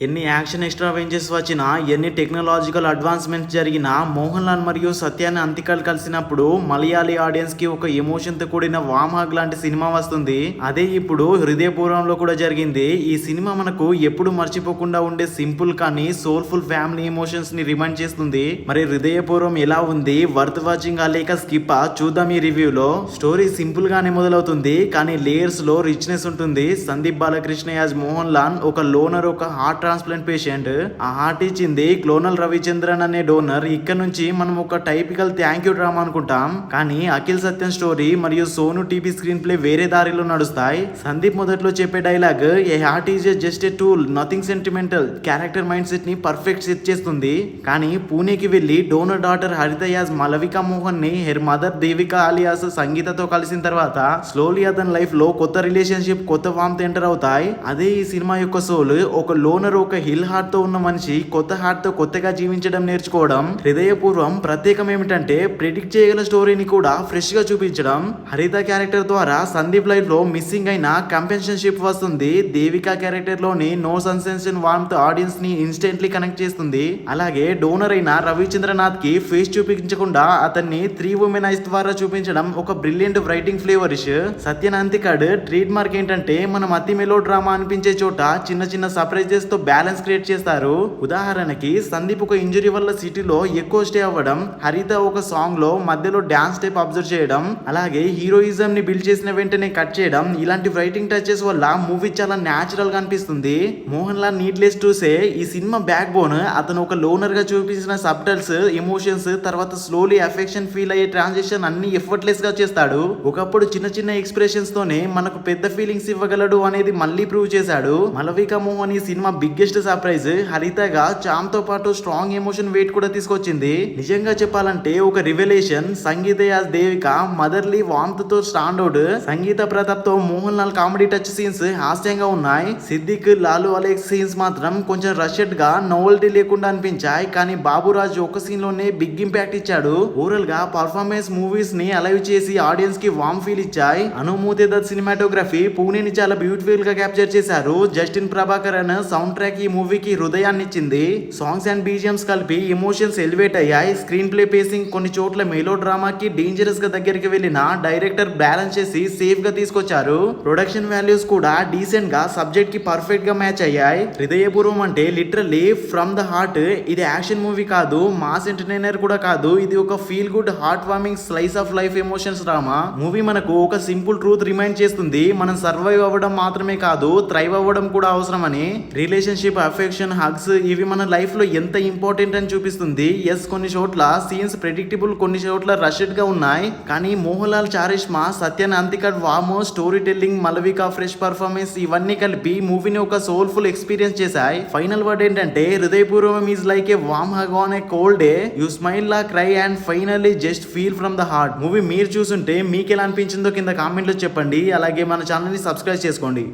ఎన్ని యాక్షన్ ఎక్స్ట్రావెంజెస్ వచ్చినా, ఎన్ని టెక్నాలజికల్ అడ్వాన్స్మెంట్స్ జరిగినా, మోహన్ లాల్ మరియు సత్యాన్ని అంతికల్ కలిసినప్పుడు మలయాళీ ఆడియన్స్ కి ఒక ఎమోషన్ తో కూడిన వామ్ హగ్ లాంటి సినిమా వస్తుంది. అదే ఇప్పుడు హృదయపూర్వంలో కూడా జరిగింది. ఈ సినిమా మనకు ఎప్పుడు మర్చిపోకుండా ఉండే సింపుల్ కానీ సోల్ఫుల్ ఫ్యామిలీ ఎమోషన్స్ ని రిమైండ్ చేస్తుంది. మరి హృదయపూర్వం ఎలా ఉంది, వర్త్ వాచింగ్ లేక స్కిప్ చూద్దాం ఈ రివ్యూలో. స్టోరీ సింపుల్ గానే మొదలవుతుంది, కానీ లేయర్స్ లో రిచ్నెస్ ఉంటుంది. సందీప్ బాలకృష్ణ యాజ్ మోహన్ లాల్ ఒక లోనర్, ఒక హార్ట్ ట్రాన్స్ప్లాంట్ పేషెంట్. ఆ హార్ట్ ఇచ్చింది క్లోనల్ రవిచంద్రన్ అనే డోనర్. ఇక్కడ నుంచి మనం ఒక టైపికల్ థ్యాంక్ యూ డ్రామా అనుకుంటాం, కానీ అఖిల్ సత్యం స్టోరీ మరియు సోను టీపీ స్క్రీన్ ప్లే వేరే దారిలో నడుస్తాయి. సందీప్ మొదట్లో చెప్పే dialogue A heart is just a tool, nothing sentimental, character mind set ని పర్ఫెక్ట్ సెట్ చేస్తుంది. కానీ పూణేకి వెళ్లి డోనర్ డాటర్ హరిత యాజ్ మలవికా మోహన్ ని హెర్ మదర్ దేవిక ఆలియాస్ సంగీతతో కలిసిన తర్వాత స్లోలీ అతని లైఫ్ లో కొత్త రిలేషన్షిప్, కొత్త వామ్తో ఎంటర్ అవుతాయి. అదే ఈ సినిమా యొక్క సోల్. ఒక లోనర్, ఒక హిల్ హార్ట్ తో ఉన్న మనిషి కొత్త హార్ట్ తో కొత్తగా జీవించడం నేర్చుకోవడం. హృదయపూర్వం ప్రత్యేకం ఏమిటంటే ప్రెడిక్ట్ చేయగల స్టోరీని కూడా ఫ్రెష్ గా చూపించడం. హరిత క్యారెక్టర్ ద్వారా సందీప్ లైఫ్ లో మిస్సింగ్ అయిన కంపెన్షన్షిప్ వస్తుంది. దేవికా క్యారెక్టర్ లోని నో సన్సెన్షన్ వార్మ్త్ ఆడియన్స్ ని ఇన్స్టెంట్లీ కనెక్ట్ చేస్తుంది. అలాగే డోనర్ అయిన రవిచంద్రనాథ్ కి ఫేస్ చూపించకుండా అతన్ని 3 ఉమెన్ ఐస్ ద్వారా చూపించడం ఒక బ్రిలియంట్ రైటింగ్ ఫ్లేవరిష్. సత్యనాంతికడ్ ట్రేడ్ మార్క్ ఏంటంటే మనం అతి మెలో డ్రామా అనిపించే చోట చిన్న చిన్న సర్ప్రైజెస్ తో బ్యాలెన్స్ క్రియేట్ చేస్తారు. ఉదాహరణకి సందీప్ ఒక ఇంజరీ వల్ల సిటీలో ఎక్కువ స్టే అవ్వడం, హరిత ఒక సాంగ్ లో మధ్యలో డాన్స్ స్టెప్ అబ్జర్వ్ చేయడం, అలాగే హీరోయిజం ని బిల్డ్ చేసిన వెంటనే కట్ చేయడం. ఇలాంటి రైటింగ్ టచెస్ వల్ల మూవీ చాలా న్యాచురల్ గా అనిపిస్తుంది. Mohan Lal needless to say ఈ సినిమా బ్యాక్ బోన్. అతను ఒక లోనర్ గా చూపించిన సబ్టల్స్, ఎమోషన్స్, తర్వాత స్లోలీ అఫెక్షన్ ఫీల్ అయ్యే ట్రాన్సాక్షన్ అన్ని ఎఫర్ట్లెస్ గా చేస్తాడు. ఒకప్పుడు చిన్న చిన్న ఎక్స్ప్రెషన్స్ తోనే మనకు పెద్ద ఫీలింగ్స్ ఇవ్వగలడు అనేది మళ్ళీ ప్రూవ్ చేశాడు. మలవికా మోహన్ ఈ సినిమా బిగ్గెస్ట్ సర్ప్రైజ్. హరితగా చామ్ తో పాటు స్ట్రాంగ్ ఎమోషన్ వెయిట్ కూడా తీసుకొచ్చింది. నిజంగా చెప్పాలంటే ఒక revelation. Sangeetha as Devika motherly warmth తో స్టాండ్ అవుట్. సంగీత ప్రతాప్ తో Mohan Lal comedy touch scenes హాస్యంగా ఉన్నాయి. సిద్దిక్, లాలు అలెక్స్ సీన్స్ మాత్రం కొంచెం రషెడ్ గా నోవెల్టీ లేకుండా అనిపించాయి. కానీ బాబురాజు ఒక సీన్ లోనే బిగ్ ఇంపాక్ట్ ఇచ్చాడు. ఓవరాల్ గా పర్ఫార్మెన్స్ మూవీస్ ని అలైవ్ చేసి ఆడియన్స్ కి వామ్ ఫీల్ ఇచ్చాయి. అనుమూతి దత్ సినిమాటోగ్రఫీ పూణేని చాలా బ్యూటిఫుల్ గా క్యాప్చర్ చేశారు. జస్టిన్ ప్రభాకరన్ సౌండ్ ట్రాక్ ఈ మూవీకి హృదయాన్ని ఇచ్చింది. సాంగ్స్ అండ్ బీజిఎంస్ కలిపి ఎమోషన్స్ ఎలివేట్ అయ్యాయి. స్క్రీన్ ప్లే పేసింగ్ కొన్ని చోట్ల మెలో డ్రామాకి డేంజరస్ గా దగ్గరికి వెళ్ళిన డైరెక్టర్ బ్యాలెన్స్ చేసి సేఫ్ గా తీసుకొచ్చారు. ప్రొడక్షన్ వాల్యూస్ కూడా డీసెంట్ గా సబ్జెక్ట్ కి పర్ఫెక్ట్ గా మ్యాచ్ అయ్యాయి. హృదయపూర్వం అంటే లిటరల్లీ ఫ్రమ్ ద హార్ట్. ఇది యాక్షన్ మూవీ కాదు, మాస్ ఎంటర్టైనర్ కూడా కాదు. ఇది ఒక feel good, heart warming slice of life emotions drama. Movie మనకు ఒక సింపుల్ ట్రూత్ రిమైండ్ చేస్తుంది. మనం సర్వైవ్ అవ్వడం మాత్రమే కాదు, థ్రైవ్ అవ్వడం కూడా అవసరమని. రిలేషన్షిప్, అఫెక్షన్, హగ్స్ ఇవి మన లైఫ్ లో ఎంత ఇంపార్టెంట్ అని చూపిస్తుంది. ఎస్, కొన్ని చోట్ల సీన్స్ ప్రెడిక్టబుల్, కొన్ని చోట్ల రషెడ్ గా ఉన్నాయి. కానీ మోహన్ లాల్ చారిష్మా, సత్యన్ అంతికడ్ వామో, story telling, Malavika fresh performance ఇవన్నీ కలిపి మూవీని ఒక సోల్ఫుల్ ఎక్స్పీరియన్స్ చేశాయి. ఫైనల్ వర్డ్ ఏంటంటే Hridayapoorvam is like a warm hug on a cold day. You smile laugh, cry and finally just feel from the heart. Movie మీరు చూసుంటే మీకు ఎలా అనిపించిందో కింద కామెంట్ లో చెప్పండి. అలాగే మన ఛానల్ ని సబ్స్క్రైబ్ చేసుకోండి.